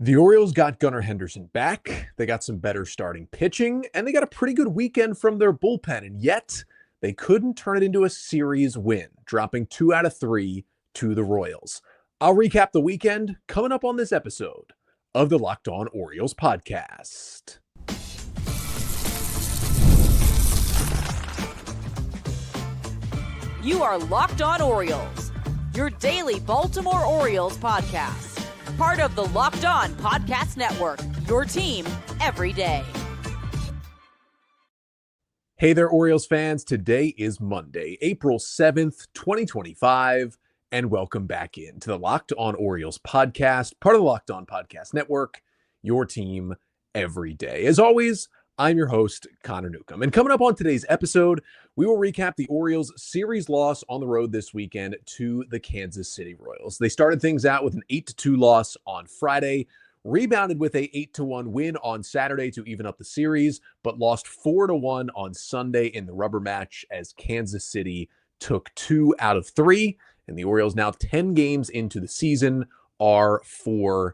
The Orioles got Gunnar Henderson back. They got some better starting pitching, and they got a pretty good weekend from their bullpen, and yet they couldn't turn it into a series win, dropping 2 out of 3 to the Royals. I'll recap the weekend coming up on this episode of the Locked On Orioles podcast. You are Locked On Orioles, your daily Baltimore Orioles podcast. Part of the Locked On Podcast Network, your team every day. Hey there, Orioles fans. Today is Monday, April 7th, 2025, and welcome back into the Locked On Orioles podcast, part of the Locked On Podcast Network, your team every day. As always, I'm your host, Connor Newcomb. And coming up on today's episode, we will recap the Orioles' series loss on the road this weekend to the Kansas City Royals. They started things out with an 8-2 loss on Friday, rebounded with a 8-1 win on Saturday to even up the series, but lost 4-1 on Sunday in the rubber match as Kansas City took 2 out of 3. And the Orioles, now 10 games into the season, are 4-6.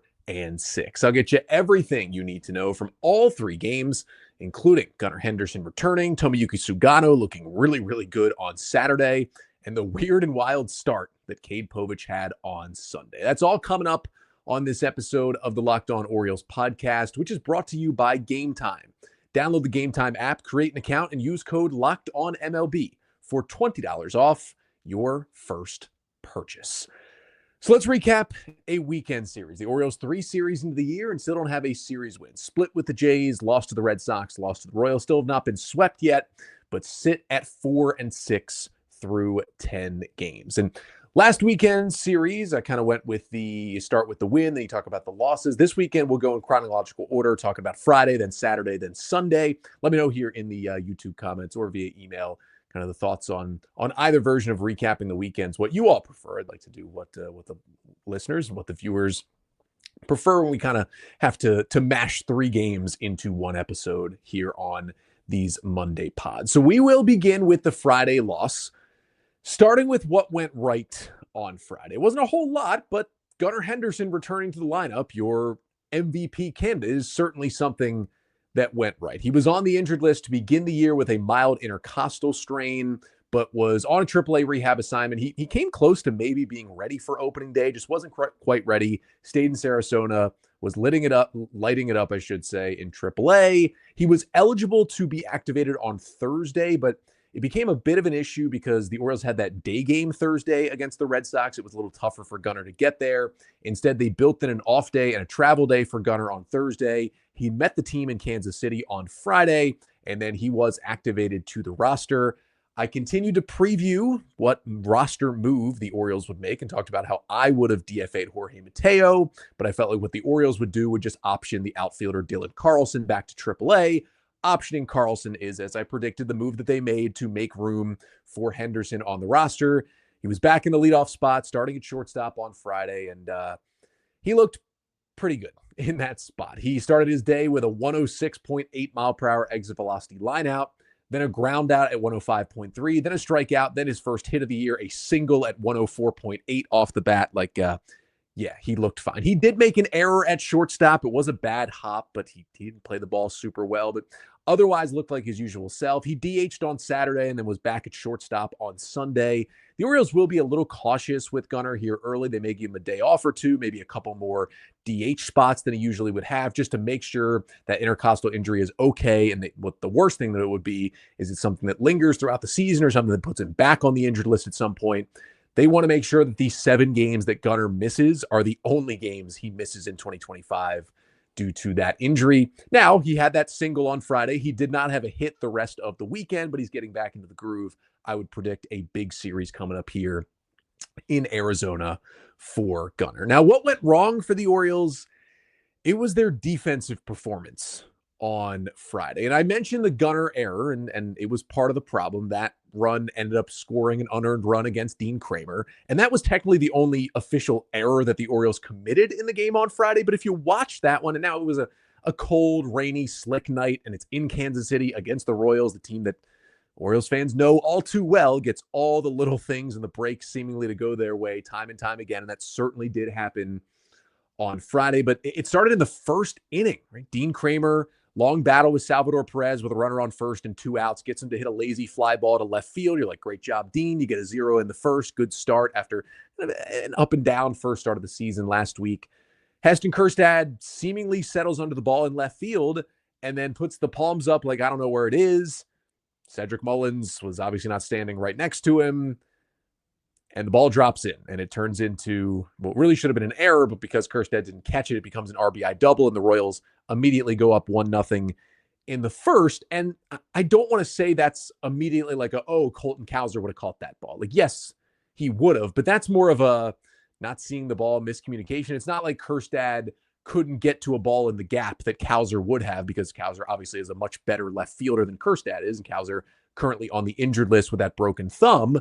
I'll get you everything you need to know from all 3 games, including Gunnar Henderson returning, Tomoyuki Sugano looking really, really good on Saturday, and the weird and wild start that Cade Povich had on Sunday. That's all coming up on this episode of the Locked On Orioles podcast, which is brought to you by Game Time. Download the Game Time app, create an account, and use code LOCKEDONMLB for $20 off your first purchase. So let's recap a weekend series. The Orioles 3 series into the year and still don't have a series win. Split with the Jays, lost to the Red Sox, lost to the Royals. Still have not been swept yet, but sit at 4-6 through 10 games. And last weekend's series, I kind of went with you start with the win, then you talk about the losses. This weekend, we'll go in chronological order, talk about Friday, then Saturday, then Sunday. Let me know here in the YouTube comments or via email kind of the thoughts on either version of recapping the weekends, what you all prefer. I'd like to do what the listeners and what the viewers prefer when we kind of have to mash 3 games into one episode here on these Monday pods. So we will begin with the Friday loss, starting with what went right on Friday. It wasn't a whole lot, but Gunnar Henderson returning to the lineup, your MVP candidate, is certainly something that went right. He was on the injured list to begin the year with a mild intercostal strain, but was on a AAA rehab assignment. He came close to maybe being ready for opening day, just wasn't quite ready. Stayed in Sarasota, was lighting it up, I should say, in AAA. He was eligible to be activated on Thursday, but it became a bit of an issue because the Orioles had that day game Thursday against the Red Sox. It was a little tougher for Gunnar to get there. Instead, they built in an off day and a travel day for Gunnar on Thursday. He met the team in Kansas City on Friday, and then he was activated to the roster. I continued to preview what roster move the Orioles would make and talked about how I would have DFA'd Jorge Mateo, but I felt like what the Orioles would do would just option the outfielder Dylan Carlson back to AAA. Optioning Carlson is, as I predicted, the move that they made to make room for Henderson on the roster. He was back in the leadoff spot, starting at shortstop on Friday, and he looked pretty good in that spot. He started his day with a 106.8 mile per hour exit velocity lineout, then a ground out at 105.3, then a strikeout, then his first hit of the year, a single at 104.8 off the bat. Yeah, he looked fine. He did make an error at shortstop. It was a bad hop, but he didn't play the ball super well, but otherwise looked like his usual self. He DH'd on Saturday and then was back at shortstop on Sunday. The Orioles will be a little cautious with Gunnar here early. They may give him a day off or two, maybe a couple more DH spots than he usually would have, just to make sure that intercostal injury is okay. And what the worst thing that it would be is it's something that lingers throughout the season or something that puts him back on the injured list at some point. They want to make sure that these 7 games that Gunnar misses are the only games he misses in 2025 due to that injury. Now, he had that single on Friday. He did not have a hit the rest of the weekend, but he's getting back into the groove. I would predict a big series coming up here in Arizona for Gunnar. Now, what went wrong for the Orioles? It was their defensive performance on Friday. And I mentioned the Gunnar error, and it was part of the problem. That run ended up scoring an unearned run against Dean Kramer. And that was technically the only official error that the Orioles committed in the game on Friday. But if you watch that one, and now it was a cold, rainy, slick night, and it's in Kansas City against the Royals, the team that Orioles fans know all too well gets all the little things and the breaks seemingly to go their way time and time again. And that certainly did happen on Friday, but it started in the first inning, right? Dean Kramer, long battle with Salvador Perez with a runner on first and 2 outs, gets him to hit a lazy fly ball to left field. You're like, great job, Dean. You get a 0 in the first. Good start after an up and down first start of the season last week. Heston Kjerstad seemingly settles under the ball in left field and then puts the palms up like, I don't know where it is. Cedric Mullins was obviously not standing right next to him. And the ball drops in, and it turns into what really should have been an error, but because Kjerstad didn't catch it, it becomes an RBI double, and the Royals immediately go up 1-0 in the first. And I don't want to say that's immediately like, Colton Cowser would have caught that ball. Like, yes, he would have, but that's more of a not seeing the ball, miscommunication. It's not like Kjerstad couldn't get to a ball in the gap that Cowser would have, because Cowser obviously is a much better left fielder than Kjerstad is, and Cowser currently on the injured list with that broken thumb.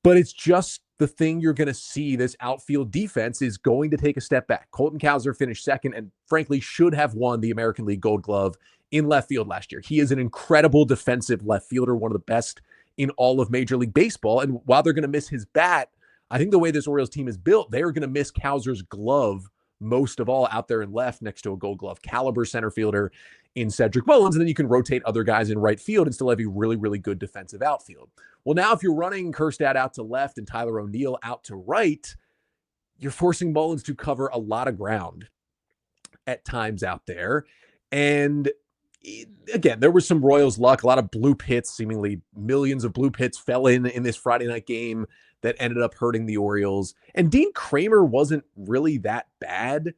But it's just the thing you're going to see. This outfield defense is going to take a step back. Colton Cowser finished second and frankly should have won the American League Gold Glove in left field last year. He is an incredible defensive left fielder, one of the best in all of Major League Baseball. And while they're going to miss his bat, I think the way this Orioles team is built, they are going to miss Cowser's glove most of all out there in left next to a Gold Glove caliber center fielder in Cedric Mullins, and then you can rotate other guys in right field and still have a really, really good defensive outfield. Well, now if you're running Kjerstad out to left and Tyler O'Neill out to right, you're forcing Mullins to cover a lot of ground at times out there. And again, there was some Royals luck, a lot of bloop hits, seemingly millions of bloop hits fell in this Friday night game that ended up hurting the Orioles. And Dean Kramer wasn't really that bad.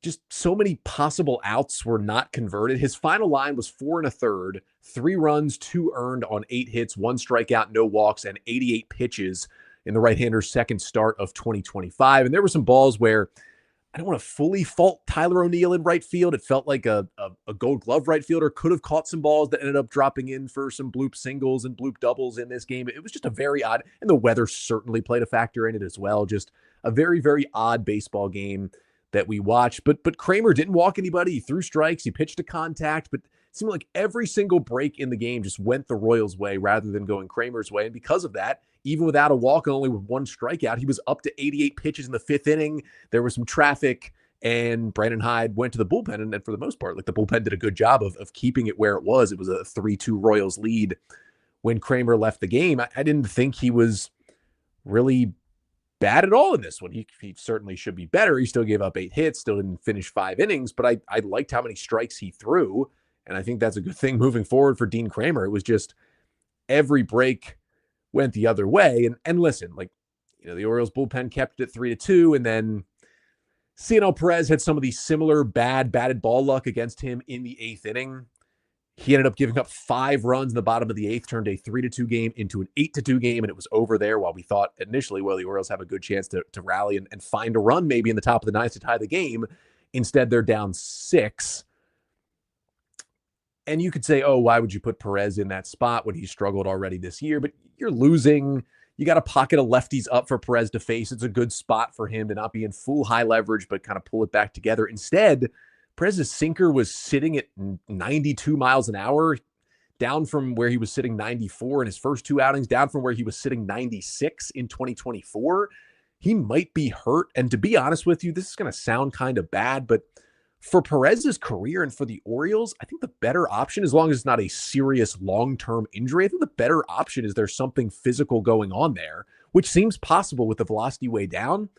Just so many possible outs were not converted. His final line was 4 1/3, 3 runs, 2 earned on 8 hits, 1 strikeout, no walks, and 88 pitches in the right-hander's second start of 2025. And there were some balls where I don't want to fully fault Tyler O'Neill in right field. It felt like a Gold Glove right fielder could have caught some balls that ended up dropping in for some bloop singles and bloop doubles in this game. It was just a very odd, and the weather certainly played a factor in it as well. Just a very, very odd baseball game that we watched. But Kramer didn't walk anybody. He threw strikes. He pitched to contact, but it seemed like every single break in the game just went the Royals' way rather than going Kramer's way. And because of that, even without a walk and only with 1 strikeout, he was up to 88 pitches in the 5th inning. There was some traffic, and Brandon Hyde went to the bullpen. And for the most part, like, the bullpen did a good job of keeping it where it was. It was a 3-2 Royals lead when Kramer left the game. I didn't think he was really bad at all in this one. He certainly should be better. He still gave up 8 hits, still didn't finish 5 innings, but I liked how many strikes he threw. And I think that's a good thing moving forward for Dean Kramer. It was just every break went the other way. And listen, like, the Orioles bullpen kept it 3-2. And then Cionel Perez had some of the similar bad batted ball luck against him in the 8th inning. He ended up giving up 5 runs in the bottom of the 8th, turned a 3-2 game into an 8-2 game, and it was over there while we thought initially, well, the Orioles have a good chance to rally and find a run maybe in the top of the 9th to tie the game. Instead, they're down 6. And you could say, why would you put Perez in that spot when he struggled already this year? But you're losing. You got a pocket of lefties up for Perez to face. It's a good spot for him to not be in full high leverage, but kind of pull it back together. Instead, Perez's sinker was sitting at 92 miles an hour, down from where he was sitting 94 in his first 2 outings, down from where he was sitting 96 in 2024. He might be hurt. And to be honest with you, this is going to sound kind of bad, but for Perez's career and for the Orioles, I think the better option, as long as it's not a serious long-term injury, I think the better option is there's something physical going on there, which seems possible with the velocity way down.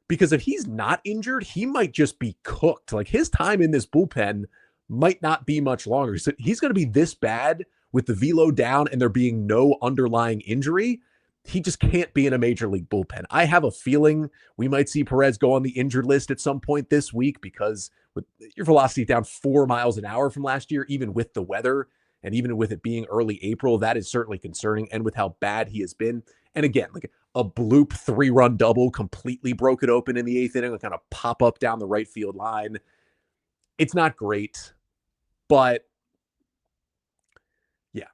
Because if he's not injured, he might just be cooked. Like, his time in this bullpen might not be much longer. So he's going to be this bad with the velo down and there being no underlying injury. He just can't be in a major league bullpen. I have a feeling we might see Perez go on the injured list at some point this week, because with your velocity down 4 miles an hour from last year, even with the weather and even with it being early April, that is certainly concerning. And with how bad he has been. And again, like a bloop 3-run double completely broke it open in the 8th inning, kind of pop up down the right field line. It's not great, but yeah,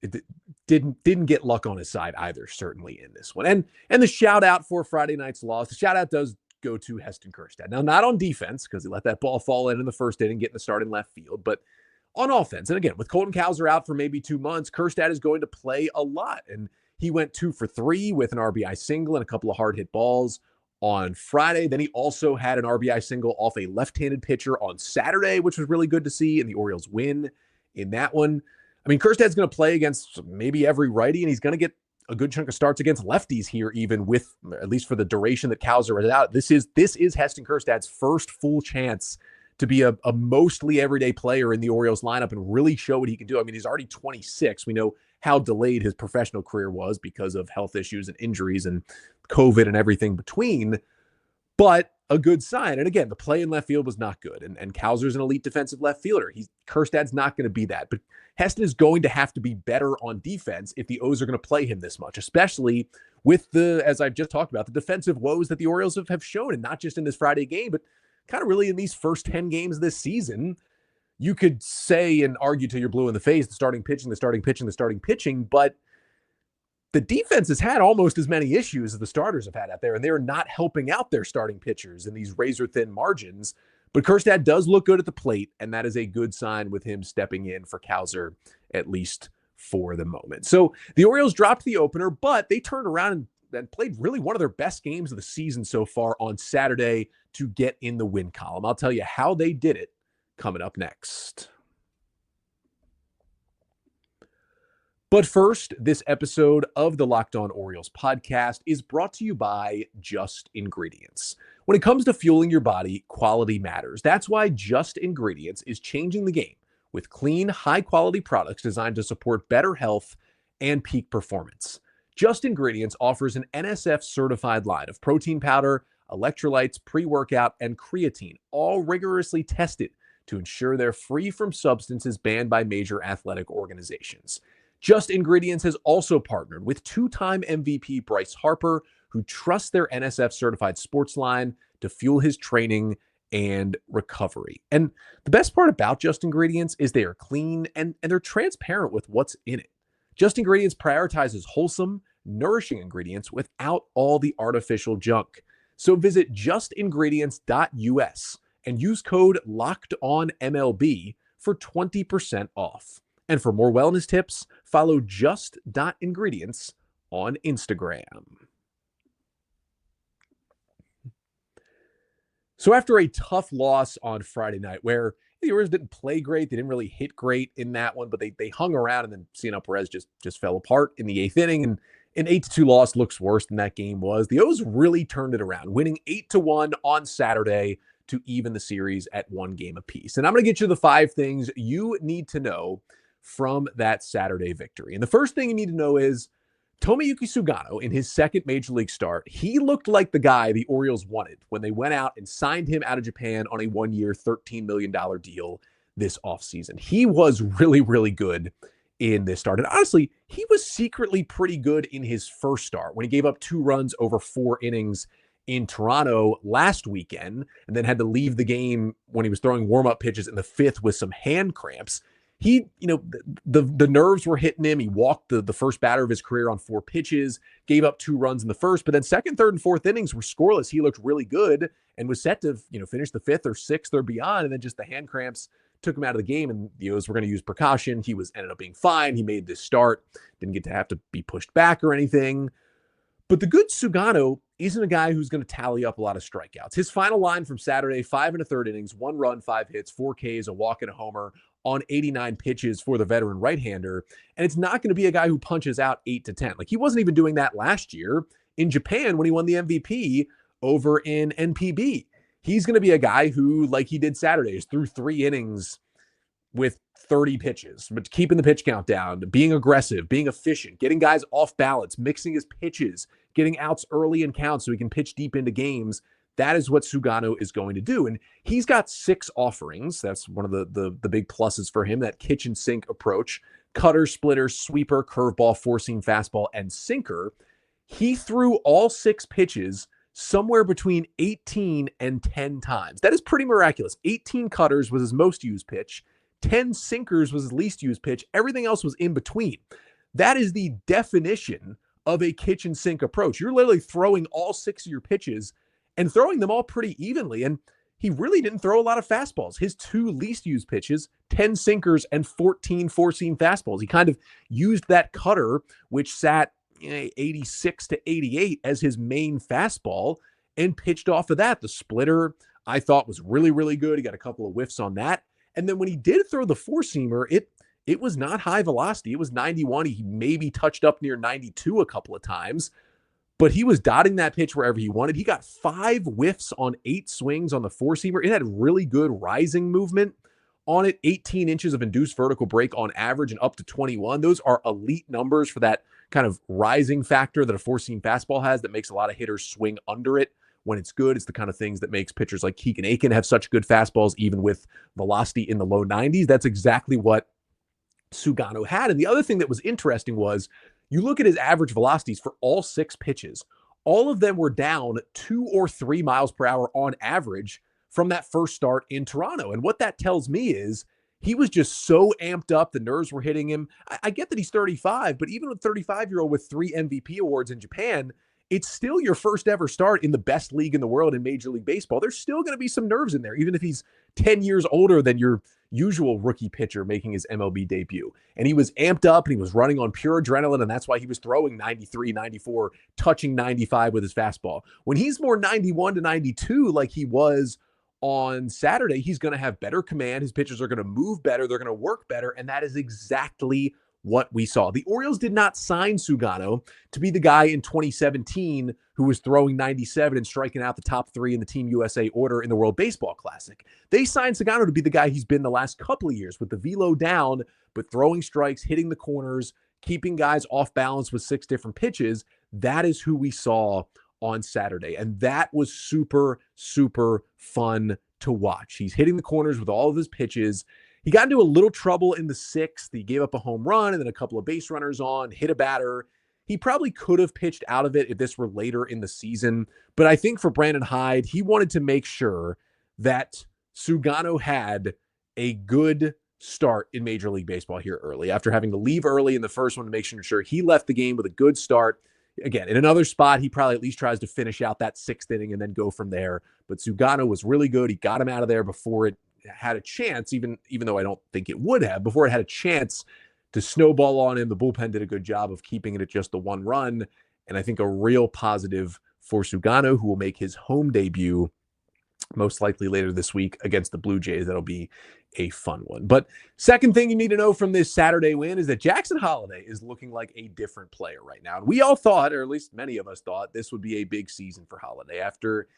it didn't get luck on his side either, certainly in this one. And the shout out for Friday night's loss, the shout out does go to Heston Kjerstad. Now, not on defense, because he let that ball fall in the first inning, getting the start in left field, but on offense. And again, with Colton Cowser out for maybe 2 months, Kjerstad is going to play a lot. And he went 2 for 3 with an RBI single and a couple of hard hit balls on Friday. Then he also had an RBI single off a left-handed pitcher on Saturday, which was really good to see, and the Orioles win in that one. I mean, Kjerstad's going to play against maybe every righty, and he's going to get a good chunk of starts against lefties here, even with, at least for the duration that Cowser is out. This is Heston Kjerstad's first full chance to be a mostly everyday player in the Orioles lineup and really show what he can do. I mean, he's already 26. We know how delayed his professional career was because of health issues and injuries and COVID and everything between, but a good sign. And again, the play in left field was not good. And Cowser's an elite defensive left fielder. Kjerstad's not going to be that, but Heston is going to have to be better on defense if the O's are going to play him this much, especially with as I've just talked about, the defensive woes that the Orioles have shown, and not just in this Friday game, but kind of really in these first 10 games of this season. You could say and argue till you're blue in the face, the starting pitching, but the defense has had almost as many issues as the starters have had out there, and they're not helping out their starting pitchers in these razor-thin margins. But Kjerstad does look good at the plate, and that is a good sign with him stepping in for Cowser, at least for the moment. So the Orioles dropped the opener, but they turned around and played really one of their best games of the season so far on Saturday to get in the win column. I'll tell you how they did it coming up next. But first, this episode of the Locked On Orioles podcast is brought to you by Just Ingredients. When it comes to fueling your body, quality matters. That's why Just Ingredients is changing the game with clean, high-quality products designed to support better health and peak performance. Just Ingredients offers an NSF-certified line of protein powder, electrolytes, pre-workout, and creatine, all rigorously tested to ensure they're free from substances banned by major athletic organizations. Just Ingredients has also partnered with two-time MVP Bryce Harper, who trusts their NSF-certified sports line to fuel his training and recovery. And the best part about Just Ingredients is they are clean and they're transparent with what's in it. Just Ingredients prioritizes wholesome, nourishing ingredients without all the artificial junk. So visit justingredients.us and use code LOCKEDONMLB for 20% off. And for more wellness tips, follow just.ingredients on Instagram. So after a tough loss on Friday night, where the Orioles didn't play great, they didn't really hit great in that one, but they hung around, and then Ciano Perez just fell apart in the eighth inning, and an 8-2 loss looks worse than that game was. The O's really turned it around, winning 8-1 on Saturday to even the series at 1 game apiece. And I'm going to get you the 5 things you need to know from that Saturday victory. And the first thing you need to know is Tomoyuki Sugano, in his second major league start, he looked like the guy the Orioles wanted when they went out and signed him out of Japan on a 1-year, $13 million deal this offseason. He was really, really good in this start. And honestly, he was secretly pretty good in his first start when he gave up 2 runs over 4 innings in Toronto last weekend, and then had to leave the game when he was throwing warm-up pitches in the 5th with some hand cramps. He, the nerves were hitting him. He walked the first batter of his career on 4 pitches, gave up 2 runs in the first, but then second, third, and fourth innings were scoreless. He looked really good and was set to, finish the 5th or 6th or beyond. And then just the hand cramps took him out of the game, and the O's were going to use precaution. He ended up being fine. He made this start, didn't get to have to be pushed back or anything. But the good Sugano isn't a guy who's going to tally up a lot of strikeouts. His final line from Saturday, 5 1/3 innings, 1 run, 5 hits, 4 Ks, a walk, and a homer on 89 pitches for the veteran right-hander. And it's not going to be a guy who punches out 8 to 10. Like, he wasn't even doing that last year in Japan when he won the MVP over in NPB. He's going to be a guy who, like he did Saturday, is through 3 innings with 30 pitches, but keeping the pitch count down, being aggressive, being efficient, getting guys off balance, mixing his pitches, getting outs early in counts so he can pitch deep into games. That is what Sugano is going to do. And he's got 6 offerings. That's one of the big pluses for him, that kitchen sink approach: cutter, splitter, sweeper, curveball, four-seam fastball, and sinker. He threw all 6 pitches somewhere between 18 and 10 times. That is pretty miraculous. 18 cutters was his most used pitch. 10 sinkers was his least used pitch. Everything else was in between. That is the definition of a kitchen sink approach. You're literally throwing all 6 of your pitches and throwing them all pretty evenly. And he really didn't throw a lot of fastballs. His 2 least used pitches, 10 sinkers and 14 four-seam fastballs. He kind of used that cutter, which sat 86 to 88, as his main fastball. and pitched off of that. The splitter I thought was really, really good. He got a couple of whiffs on that. And then when he did throw the four-seamer, it was not high velocity. It was 91. He maybe touched up near 92 a couple of times, but he was dotting that pitch wherever he wanted. He got 5 whiffs on 8 swings on the four-seamer. It had really good rising movement on it, 18 inches of induced vertical break on average and up to 21. Those are elite numbers for that kind of rising factor that a four-seam fastball has that makes a lot of hitters swing under it when it's good. It's the kind of things that makes pitchers like Keegan Aiken have such good fastballs, even with velocity in the low 90s. That's exactly what Sugano had. And the other thing that was interesting was you look at his average velocities for all 6 pitches. All of them were down 2 or 3 miles per hour on average from that first start in Toronto. And what that tells me is he was just so amped up. The nerves were hitting him. I get that he's 35, but even a 35-year-old with 3 MVP awards in Japan, it's still your first ever start in the best league in the world in Major League Baseball. There's still going to be some nerves in there, even if he's 10 years older than your usual rookie pitcher making his MLB debut. And he was amped up and he was running on pure adrenaline, and that's why he was throwing 93, 94, touching 95 with his fastball. When he's more 91 to 92 like he was on Saturday, he's going to have better command. His pitchers are going to move better. They're going to work better. And that is exactly what we saw. The Orioles did not sign Sugano to be the guy in 2017 who was throwing 97 and striking out the top 3 in the Team USA order in the World Baseball Classic. They signed Sugano to be the guy he's been the last couple of years, with the velo down, but throwing strikes, hitting the corners, keeping guys off balance with 6 different pitches. That is who we saw on Saturday. And that was super, super fun to watch. He's hitting the corners with all of his pitches. He got into a little trouble in the 6th. He gave up a home run and then a couple of base runners on, hit a batter. He probably could have pitched out of it if this were later in the season. But I think for Brandon Hyde, he wanted to make sure that Sugano had a good start in Major League Baseball here early, after having to leave early in the first one to make sure he left the game with a good start. Again, in another spot, he probably at least tries to finish out that 6th inning and then go from there. But Sugano was really good. He got him out of there before it had a chance, even though I don't think it would have, before it had a chance to snowball on him. The bullpen did a good job of keeping it at just the 1 run. And I think a real positive for Sugano, who will make his home debut most likely later this week against the Blue Jays. That'll be a fun one. But second thing you need to know from this Saturday win is that Jackson Holliday is looking like a different player right now. And we all thought, or at least many of us thought, this would be a big season for Holliday. After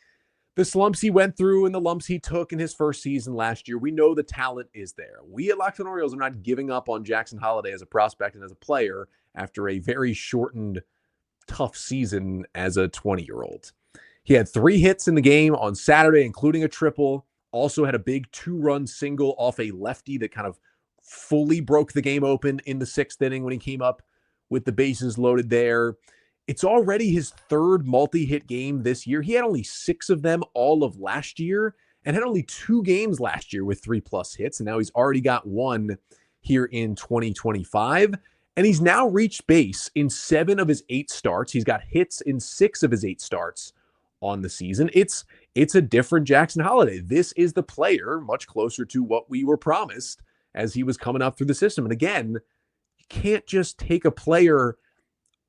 the slumps he went through and the lumps he took in his first season last year, we know the talent is there. We at Locked On Orioles are not giving up on Jackson Holliday as a prospect and as a player after a very shortened, tough season as a 20-year-old. He had 3 hits in the game on Saturday, including a triple. Also had a big 2-run single off a lefty that kind of fully broke the game open in the 6th inning when he came up with the bases loaded there. It's already his 3rd multi-hit game this year. He had only 6 of them all of last year and had only 2 games last year with 3+ hits. And now he's already got 1 here in 2025. And he's now reached base in 7 of his 8 starts. He's got hits in 6 of his 8 starts on the season. It's a different Jackson Holliday. This is the player much closer to what we were promised as he was coming up through the system. And again, you can't just take a player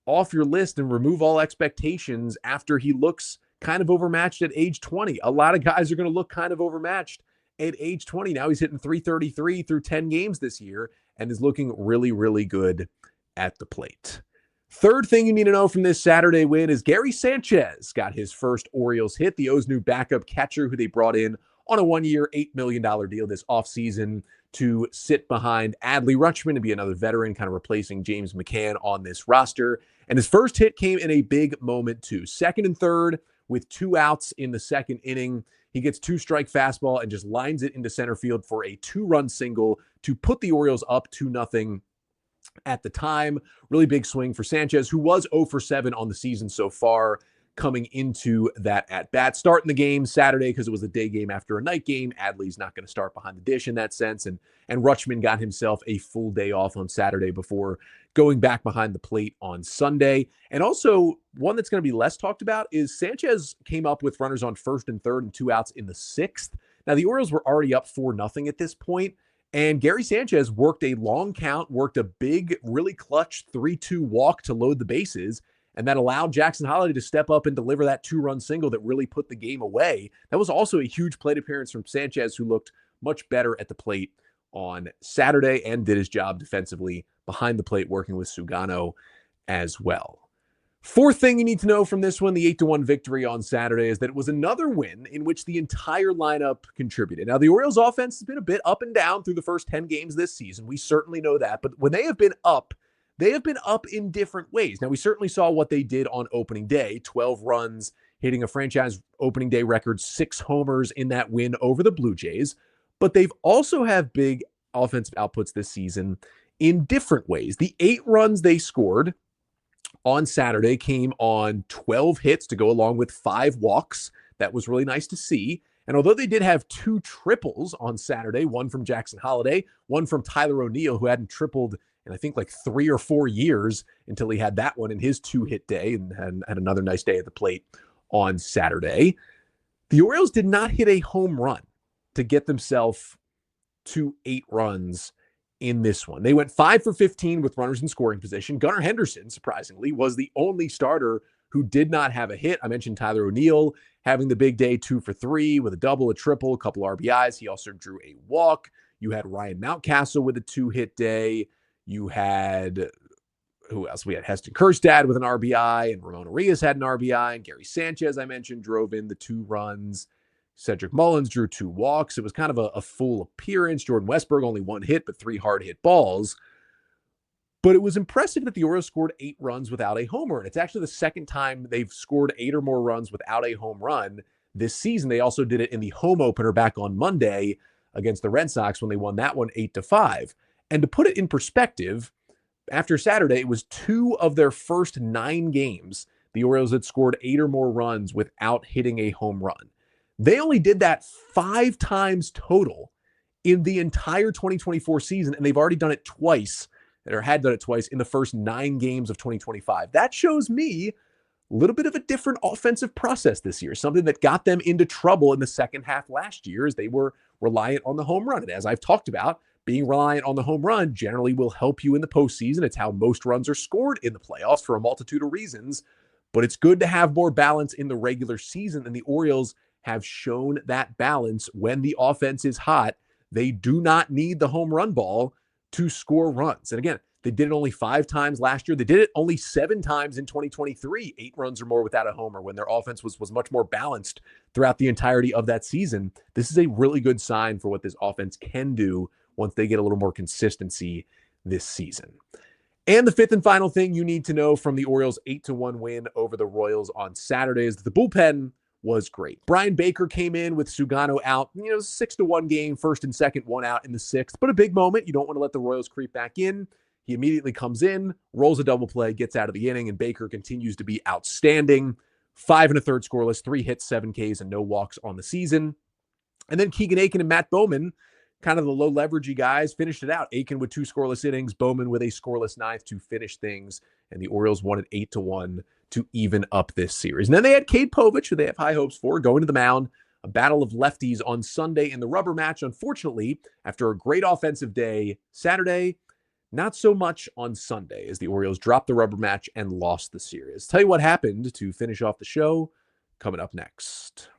off your list and remove all expectations after he looks kind of overmatched at age 20. A lot of guys are going to look kind of overmatched at age 20. Now he's hitting .333 through 10 games this year and is looking really, really good at the plate. Third thing you need to know from this Saturday win is Gary Sanchez got his first Orioles hit. The O's new backup catcher, who they brought in on a 1-year, $8 million deal this offseason to sit behind Adley Rutschman and be another veteran, kind of replacing James McCann on this roster. And his first hit came in a big moment too. 2nd and 3rd with 2 outs in the 2nd inning. He gets 2-strike fastball and just lines it into center field for a 2-run single to put the Orioles up 2-0 at the time. Really big swing for Sanchez, who was 0 for 7 on the season so far coming into that at-bat. Starting the game Saturday because it was a day game after a night game. Adley's not going to start behind the dish in that sense. And Rutschman got himself a full day off on Saturday before going back behind the plate on Sunday. And also, one that's going to be less talked about is Sanchez came up with runners on 1st and 3rd and 2 outs in the 6th. Now, the Orioles were already up 4-0 at this point. And Gary Sanchez worked a long count, worked a big, really clutch 3-2 walk to load the bases. And that allowed Jackson Holliday to step up and deliver that 2-run single that really put the game away. That was also a huge plate appearance from Sanchez, who looked much better at the plate on Saturday and did his job defensively behind the plate, working with Sugano as well. Fourth thing you need to know from this one, the 8-1 victory on Saturday, is that it was another win in which the entire lineup contributed. Now, the Orioles offense has been a bit up and down through the first 10 games this season. We certainly know that. But when they have been up in different ways. Now, we certainly saw what they did on opening day, 12 runs, hitting a franchise opening day record, 6 homers in that win over the Blue Jays. But they've also have big offensive outputs this season in different ways. The 8 runs they scored on Saturday came on 12 hits to go along with 5 walks. That was really nice to see. And although they did have 2 triples on Saturday, one from Jackson Holliday, one from Tyler O'Neill, who hadn't tripled in I think like 3 or 4 years until he had that one in his 2-hit day and had another nice day at the plate on Saturday, the Orioles did not hit a home run to get themselves to 8 runs in this one. They went 5 for 15 with runners in scoring position. Gunnar Henderson, surprisingly, was the only starter who did not have a hit. I mentioned Tyler O'Neill having the big day, 2 for 3 with a double, a triple, a couple RBIs. He also drew a walk. You had Ryan Mountcastle with a 2-hit day. You had, who else? We had Heston Kjerstad with an RBI, and Ramon Arias had an RBI, and Gary Sanchez, I mentioned, drove in the 2 runs. Cedric Mullins drew 2 walks. It was kind of a full appearance. Jordan Westberg only 1 hit, but 3 hard hit balls. But it was impressive that the Orioles scored 8 runs without a homer. And it's actually the second time they've scored 8 or more runs without a home run this season. They also did it in the home opener back on Monday against the Red Sox when they won that one 8-5. And to put it in perspective, after Saturday, it was 2 of their first 9 games the Orioles had scored 8 or more runs without hitting a home run. They only did that 5 times total in the entire 2024 season, and they've already done it twice, or had done it twice in the first 9 games of 2025. That shows me a little bit of a different offensive process this year, something that got them into trouble in the second half last year as they were reliant on the home run. And as I've talked about, being reliant on the home run generally will help you in the postseason. It's how most runs are scored in the playoffs for a multitude of reasons, but it's good to have more balance in the regular season, and the Orioles have shown that balance when the offense is hot. They do not need the home run ball to score runs. And again, they did it only 5 times last year. They did it only 7 times in 2023, 8 runs or more without a homer, when their offense was much more balanced throughout the entirety of that season. This is a really good sign for what this offense can do once they get a little more consistency this season. And the 5th and final thing you need to know from the Orioles' 8-1 win over the Royals on Saturday is that the bullpen was great. Brian Baker came in with Sugano out, 6-1 game, first and second, 1 out in the 6th, but a big moment. You don't want to let the Royals creep back in. He immediately comes in, rolls a double play, gets out of the inning, and Baker continues to be outstanding. 5 1/3 scoreless, 3 hits, 7 Ks, and no walks on the season. And then Keegan Aiken and Matt Bowman, kind of the low leveragey guys, finished it out. Aiken with 2 scoreless innings, Bowman with a scoreless 9th to finish things, and the Orioles won it 8-1 to even up this series. And then they had Cade Povich, who they have high hopes for, going to the mound. A battle of lefties on Sunday in the rubber match. Unfortunately, after a great offensive day Saturday, not so much on Sunday, as the Orioles dropped the rubber match and lost the series. Tell you what happened to finish off the show coming up next.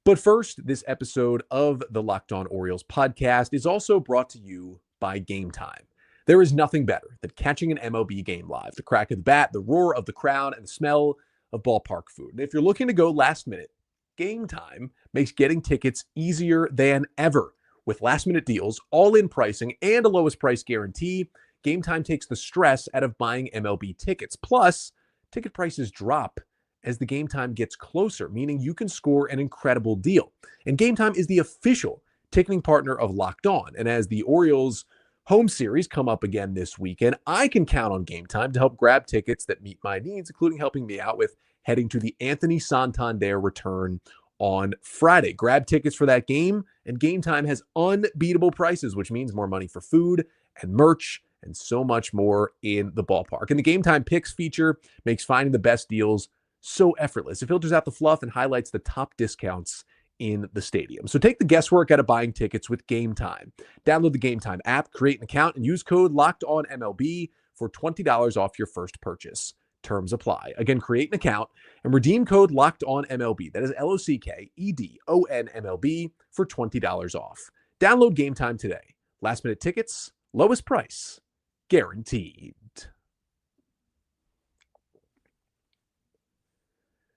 But first, this episode of the Locked On Orioles podcast is also brought to you by Game Time. There is nothing better than catching an MLB game live. The crack of the bat, the roar of the crowd, and the smell of ballpark food. And if you're looking to go last minute, Game Time makes getting tickets easier than ever. With last-minute deals, all-in pricing, and a lowest price guarantee, Game Time takes the stress out of buying MLB tickets. Plus, ticket prices drop as the game time gets closer, meaning you can score an incredible deal. And Game Time is the official ticketing partner of Locked On. And as the Orioles home series come up again this weekend, I can count on Game Time to help grab tickets that meet my needs, including helping me out with heading to the Anthony Santander return on Friday. Grab tickets for that game, and Game Time has unbeatable prices, which means more money for food and merch and so much more in the ballpark. And the Game Time Picks feature makes finding the best deals so effortless. It filters out the fluff and highlights the top discounts in the stadium. So take the guesswork out of buying tickets with Game Time. Download the Game Time app, create an account, and use code LOCKEDONMLB for $20 off your first purchase. Terms apply. Again, create an account and redeem code LOCKEDONMLB. That is LOCKEDONMLB for $20 off. Download Game Time today. Last minute tickets, lowest price, guaranteed.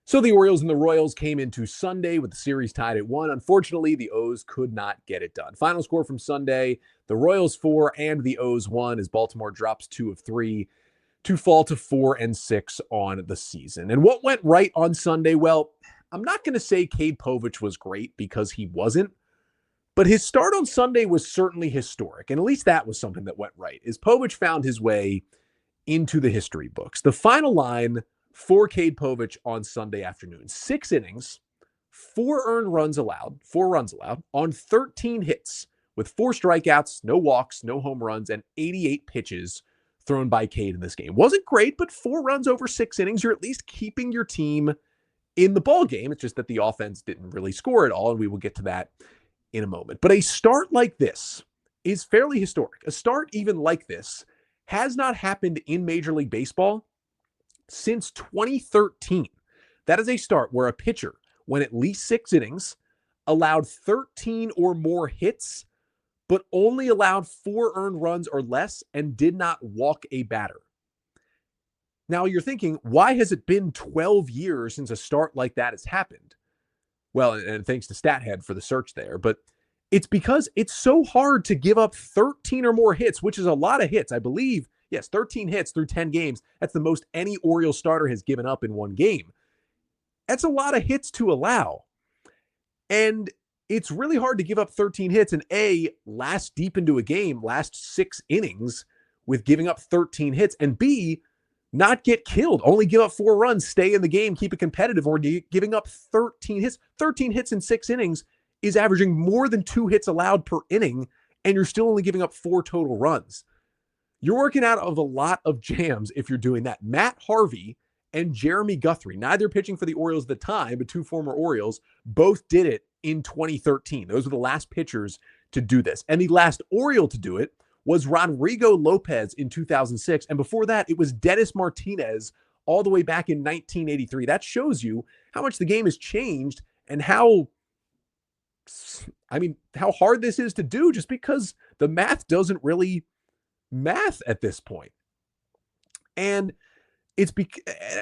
So the Orioles and the Royals came into Sunday with the series tied at 1. Unfortunately, the O's could not get it done. Final score from Sunday, the Royals 4 and the O's 1 as Baltimore drops 2 of 3 to fall to 4-6 on the season. And what went right on Sunday? Well, I'm not going to say Cade Povich was great because he wasn't, but his start on Sunday was certainly historic. And at least that was something that went right, is Povich found his way into the history books. The final line for Cade Povich on Sunday afternoon: 6 innings, 4 runs allowed on 13 hits with 4 strikeouts, no walks, no home runs, and 88 pitches thrown by Cade in this game. Wasn't great, but 4 runs over 6 innings, you're at least keeping your team in the ball game. It's just that the offense didn't really score at all, and we will get to that in a moment. But a start like this is fairly historic. A start even like this has not happened in Major League Baseball since 2013. That is a start where a pitcher went at least 6 innings, allowed 13 or more hits, but only allowed 4 earned runs or less and did not walk a batter. Now you're thinking, why has it been 12 years since a start like that has happened? Well, and thanks to StatHead for the search there, but it's because it's so hard to give up 13 or more hits, which is a lot of hits. I believe, yes, 13 hits through 10 games. That's the most any Orioles starter has given up in one game. That's a lot of hits to allow. And it's really hard to give up 13 hits and last deep into a game, last 6 innings with giving up 13 hits, and B, not get killed, only give up 4 runs, stay in the game, keep it competitive, or giving up 13 hits. 13 hits in 6 innings is averaging more than 2 hits allowed per inning, and you're still only giving up 4 total runs. You're working out of a lot of jams if you're doing that. Matt Harvey and Jeremy Guthrie, neither pitching for the Orioles at the time, but 2 former Orioles, both did it in 2013. Those were the last pitchers to do this. And the last Oriole to do it was Rodrigo Lopez in 2006. And before that, it was Dennis Martinez all the way back in 1983. That shows you how much the game has changed and how hard this is to do, just because the math doesn't really math at this point. And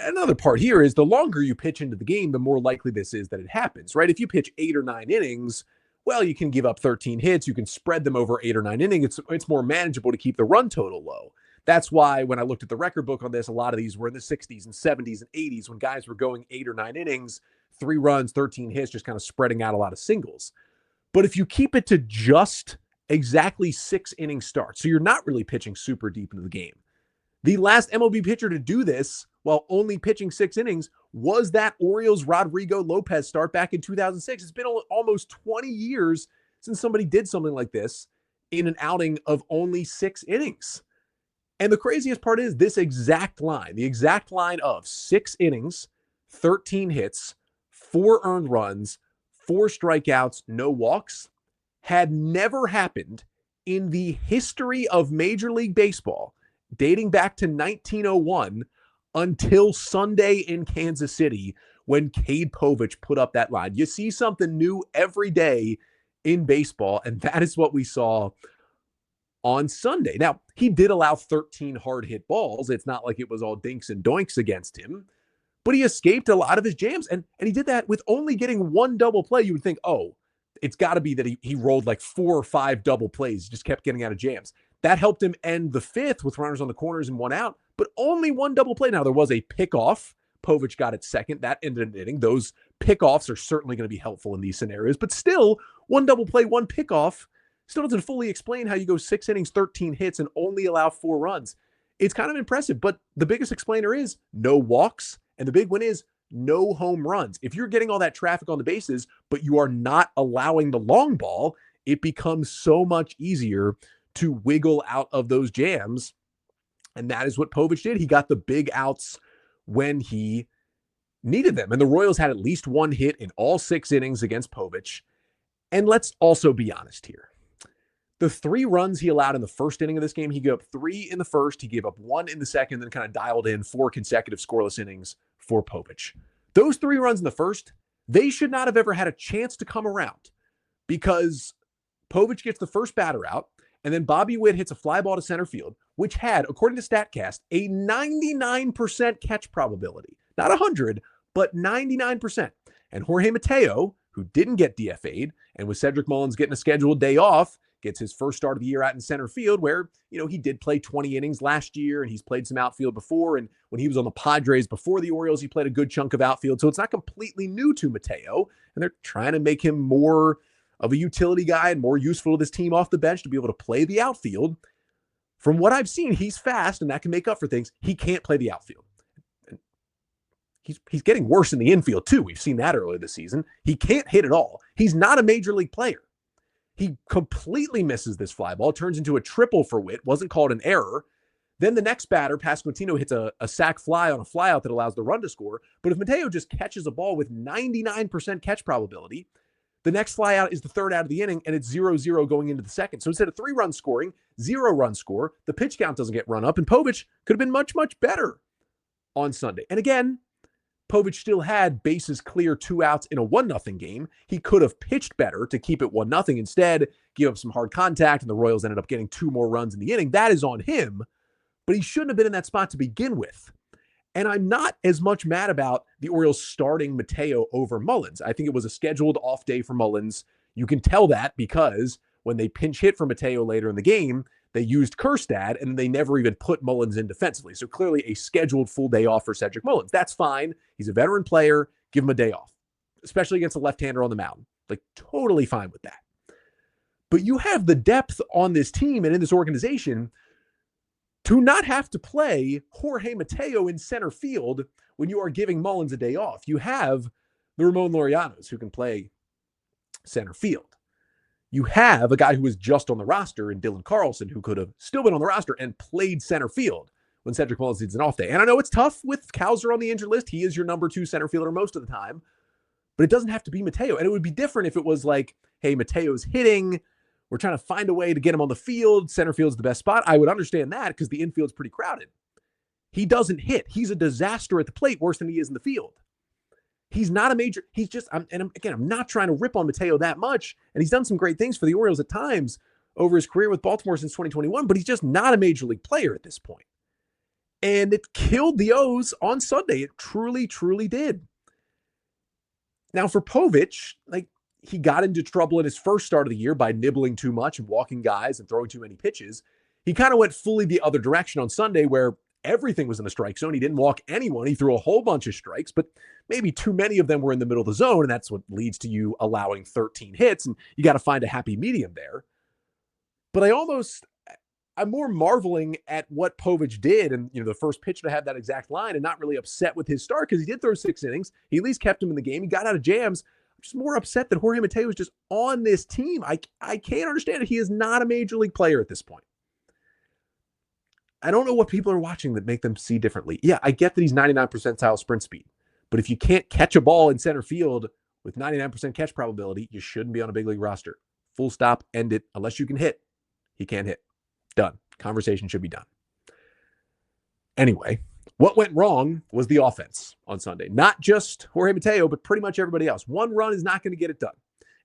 another part here is the longer you pitch into the game, the more likely this is that it happens, right? If you pitch 8 or 9 innings, well, you can give up 13 hits. You can spread them over 8 or 9 innings. It's more manageable to keep the run total low. That's why when I looked at the record book on this, a lot of these were in the 60s and 70s and 80s when guys were going 8 or 9 innings, 3 runs, 13 hits, just kind of spreading out a lot of singles. But if you keep it to just exactly 6 inning starts, so you're not really pitching super deep into the game. The last MLB pitcher to do this while only pitching 6 innings was that Orioles Rodrigo Lopez start back in 2006. It's been almost 20 years since somebody did something like this in an outing of only 6 innings. And the craziest part is this exact line, the exact line of 6 innings, 13 hits, 4 earned runs, 4 strikeouts, no walks, had never happened in the history of Major League Baseball, dating back to 1901 until Sunday in Kansas City when Cade Povich put up that line. You see something new every day in baseball, and that is what we saw on Sunday. Now, he did allow 13 hard hit balls. It's not like it was all dinks and doinks against him, but he escaped a lot of his jams, and he did that with only getting 1 double play. You would think, oh, it's got to be that he rolled like 4 or 5 double plays, just kept getting out of jams. That helped him end the 5th with runners on the corners and 1 out, but only 1 double play. Now, there was a pickoff. Povich got it second. That ended an inning. Those pickoffs are certainly going to be helpful in these scenarios, but still, 1 double play, 1 pickoff still doesn't fully explain how you go 6 innings, 13 hits, and only allow 4 runs. It's kind of impressive, but the biggest explainer is no walks, and the big one is no home runs. If you're getting all that traffic on the bases, but you are not allowing the long ball, it becomes so much easier to wiggle out of those jams. And that is what Povich did. He got the big outs when he needed them. And the Royals had at least 1 hit in all 6 innings against Povich. And let's also be honest here. The 3 runs he allowed in the first inning of this game, he gave up 3 in the first, he gave up 1 in the second, then kind of dialed in 4 consecutive scoreless innings for Povich. Those 3 runs in the first, they should not have ever had a chance to come around because Povich gets the first batter out, and then Bobby Witt hits a fly ball to center field, which had, according to StatCast, a 99% catch probability. Not 100, but 99%. And Jorge Mateo, who didn't get DFA'd, and with Cedric Mullins getting a scheduled day off, gets his first start of the year out in center field where, he did play 20 innings last year and he's played some outfield before. And when he was on the Padres before the Orioles, he played a good chunk of outfield. So it's not completely new to Mateo. And they're trying to make him more of a utility guy and more useful to this team off the bench to be able to play the outfield. From what I've seen, he's fast and that can make up for things. He can't play the outfield. He's getting worse in the infield too. We've seen that earlier this season. He can't hit at all. He's not a major league player. He completely misses this fly ball, turns into a triple for Witt, wasn't called an error. Then the next batter, Pasquantino, hits a sac fly on a flyout that allows the run to score. But if Mateo just catches a ball with 99% catch probability, the next fly out is the third out of the inning, and it's 0-0 going into the second. So instead of 3 runs scoring, 0 run score, the pitch count doesn't get run up, and Povich could have been much, much better on Sunday. And again, Povich still had bases clear, 2 outs in a 1-0 game. He could have pitched better to keep it 1-0. Instead, give up some hard contact, and the Royals ended up getting 2 more runs in the inning. That is on him, but he shouldn't have been in that spot to begin with. And I'm not as much mad about the Orioles starting Mateo over Mullins. I think it was a scheduled off day for Mullins. You can tell that because when they pinch hit for Mateo later in the game, they used Kjerstad, and they never even put Mullins in defensively. So clearly a scheduled full day off for Cedric Mullins. That's fine. He's a veteran player. Give him a day off, especially against a left-hander on the mound. Like, totally fine with that. But you have the depth on this team and in this organization to not have to play Jorge Mateo in center field when you are giving Mullins a day off. You have the Ramon Laureanos who can play center field. You have a guy who was just on the roster in Dylan Carlson who could have still been on the roster and played center field when Cedric Mullins needs an off day. And I know it's tough with Cowser on the injured list. He is your number 2 center fielder most of the time, but it doesn't have to be Mateo. And it would be different if it was like, hey, Mateo's hitting. We're trying to find a way to get him on the field. Center field's the best spot. I would understand that because the infield's pretty crowded. He doesn't hit. He's a disaster at the plate, worse than he is in the field. He's not a major, he's just, I'm not trying to rip on Mateo that much. And he's done some great things for the Orioles at times over his career with Baltimore since 2021, but he's just not a major league player at this point. And it killed the O's on Sunday. It truly, truly did. Now for Povich, he got into trouble in his first start of the year by nibbling too much and walking guys and throwing too many pitches. He kind of went fully the other direction on Sunday where everything was in the strike zone. He didn't walk anyone. He threw a whole bunch of strikes, but maybe too many of them were in the middle of the zone, and that's what leads to you allowing 13 hits, and you got to find a happy medium there. But I'm more marveling at what Povich did, and the first pitcher to have that exact line, and not really upset with his start because he did throw 6 innings. He at least kept him in the game. He got out of jams. I'm just more upset that Jorge Mateo is just on this team. I can't understand it. He is not a major league player at this point. I don't know what people are watching that make them see differently. Yeah, I get that he's 99 percentile sprint speed, but if you can't catch a ball in center field with 99% catch probability, you shouldn't be on a big league roster. Full stop, end it. Unless you can hit, he can't hit. Done. Conversation should be done. Anyway, what went wrong was the offense on Sunday. Not just Jorge Mateo, but pretty much everybody else. 1 run is not going to get it done.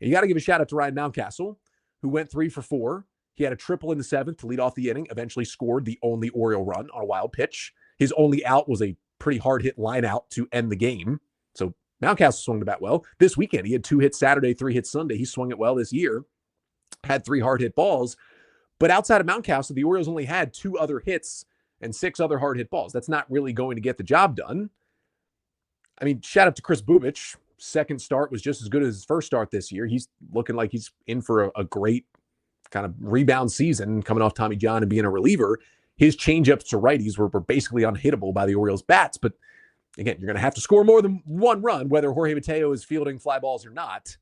And you got to give a shout out to Ryan Mountcastle, who went 3 for 4. He had a triple in the 7th to lead off the inning, eventually scored the only Oriole run on a wild pitch. His only out was a pretty hard hit line out to end the game. So Mountcastle swung the bat well. This weekend, he had 2 hits Saturday, 3 hits Sunday. He swung it well this year, had 3 hard hit balls. But outside of Mountcastle, the Orioles only had 2 other hits and 6 other hard hit balls. That's not really going to get the job done. I mean, shout out to Cade Povich. Second start was just as good as his first start this year. He's looking like he's in for a great kind of rebound season coming off Tommy John and being a reliever. His changeups to righties were basically unhittable by the Orioles bats. But again, you're going to have to score more than 1 run, whether Jorge Mateo is fielding fly balls or not,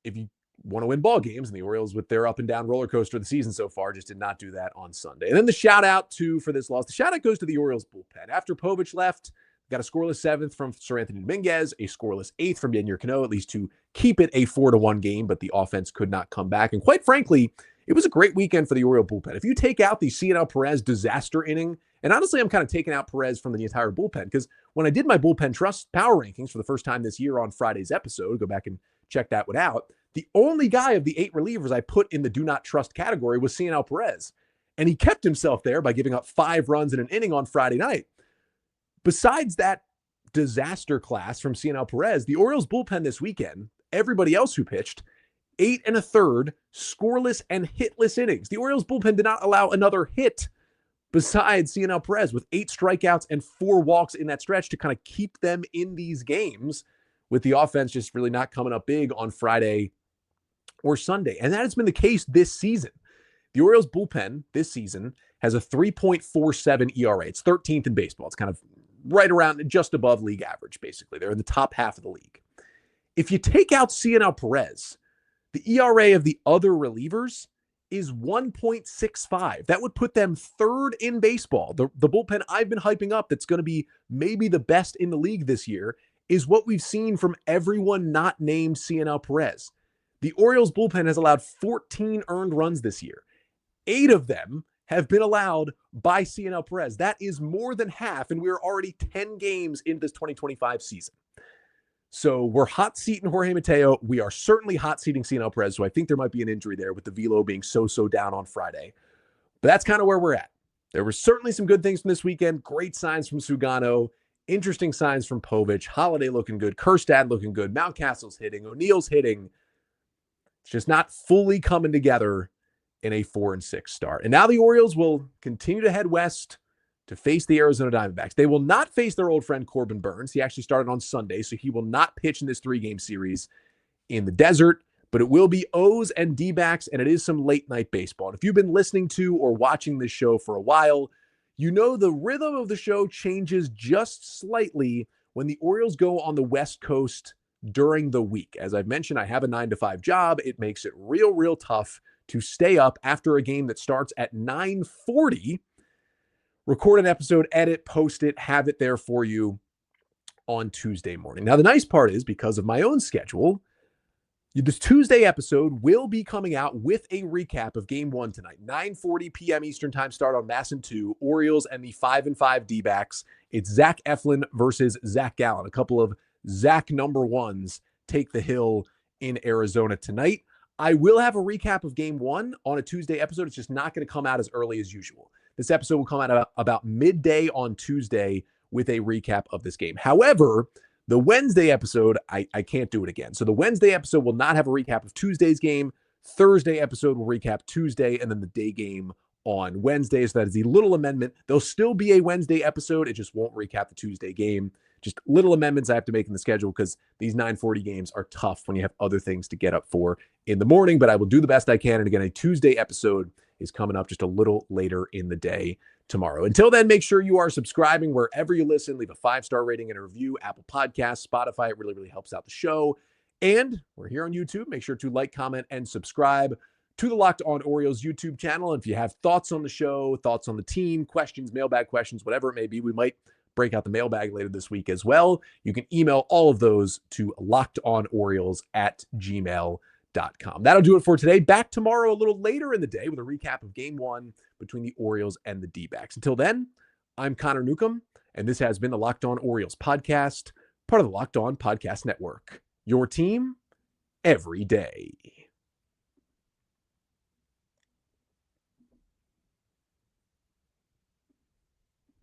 if you want to win ball games. And the Orioles, with their up and down roller coaster of the season so far, just did not do that on Sunday. And then the shout out for this loss, the shout out goes to the Orioles bullpen. After Povich left, got a scoreless 7th from Sir Anthony Dominguez, a scoreless 8th from Yennier Cano, at least to keep it a 4-1 game, but the offense could not come back. And quite frankly, it was a great weekend for the Oriole bullpen. If you take out the Cionel Perez disaster inning, and honestly, I'm kind of taking out Perez from the entire bullpen because when I did my bullpen trust power rankings for the first time this year on Friday's episode, go back and check that one out. The only guy of the 8 relievers I put in the do not trust category was Cionel Perez. And he kept himself there by giving up 5 runs in an inning on Friday night. Besides that disaster class from Cionel Perez, the Orioles bullpen this weekend, everybody else who pitched, 8 1/3 scoreless and hitless innings. The Orioles bullpen did not allow another hit besides Cionel Perez with 8 strikeouts and 4 walks in that stretch to kind of keep them in these games, with the offense just really not coming up big on Friday or Sunday. And that has been the case this season. The Orioles bullpen this season has a 3.47 ERA. It's 13th in baseball. It's kind of right around just above league average, basically. They're in the top half of the league. If you take out Cionel Perez, the ERA of the other relievers is 1.65. That would put them 3rd in baseball. The bullpen I've been hyping up that's going to be maybe the best in the league this year is what we've seen from everyone not named Cionel Perez. The Orioles bullpen has allowed 14 earned runs this year. 8 of them have been allowed by Cionel Perez. That is more than half, and we're already 10 games into this 2025 season. So we're hot seating Jorge Mateo. We are certainly hot seating Cionel Perez, so I think there might be an injury there with the velo being so down on Friday. But that's kind of where we're at. There were certainly some good things from this weekend. Great signs from Sugano. Interesting signs from Povich. Holliday looking good. Kerstad looking good. Mountcastle's hitting. O'Neill's hitting. It's just not fully coming together in a 4-6 start. And now the Orioles will continue to head west to face the Arizona Diamondbacks. They will not face their old friend Corbin Burns. He actually started on Sunday, so he will not pitch in this 3-game series in the desert, but it will be O's and D-backs, and it is some late-night baseball. And if you've been listening to or watching this show for a while, you know the rhythm of the show changes just slightly when the Orioles go on the West Coast during the week. As I've mentioned, I have a 9-to-5 job. It makes it real tough to stay up after a game that starts at 9:40, record an episode, edit, post it, have it there for you on Tuesday morning. Now, the nice part is because of my own schedule, this Tuesday episode will be coming out with a recap of Game 1 tonight. 9:40 p.m. Eastern Time start on MASN 2, Orioles and the 5-5 D-backs. It's Zach Eflin versus Zach Gallen. A couple of Zach number ones take the hill in Arizona tonight. I will have a recap of Game 1 on a Tuesday episode. It's just not going to come out as early as usual. This episode will come out about midday on Tuesday with a recap of this game. However, the Wednesday episode, I can't do it again. So the Wednesday episode will not have a recap of Tuesday's game. Thursday episode will recap Tuesday and then the day game on Wednesday. So that is the little amendment. There'll still be a Wednesday episode. It just won't recap the Tuesday game. Just little amendments I have to make in the schedule because these 9:40 games are tough when you have other things to get up for in the morning, but I will do the best I can. And again, a Tuesday episode is coming up just a little later in the day tomorrow. Until then, make sure you are subscribing wherever you listen. Leave a 5-star rating and a review, Apple Podcasts, Spotify. It really helps out the show. And we're here on YouTube. Make sure to like, comment, and subscribe to the Locked On Orioles YouTube channel. And if you have thoughts on the show, thoughts on the team, questions, mailbag questions, whatever it may be, we might break out the mailbag later this week as well. You can email all of those to lockedonorioles@gmail.com. That'll do it for today. Back tomorrow a little later in the day with a recap of Game 1 between the Orioles and the D-backs. Until then, I'm Connor Newcomb, and this has been the Locked On Orioles podcast, part of the Locked On Podcast Network. Your team every day.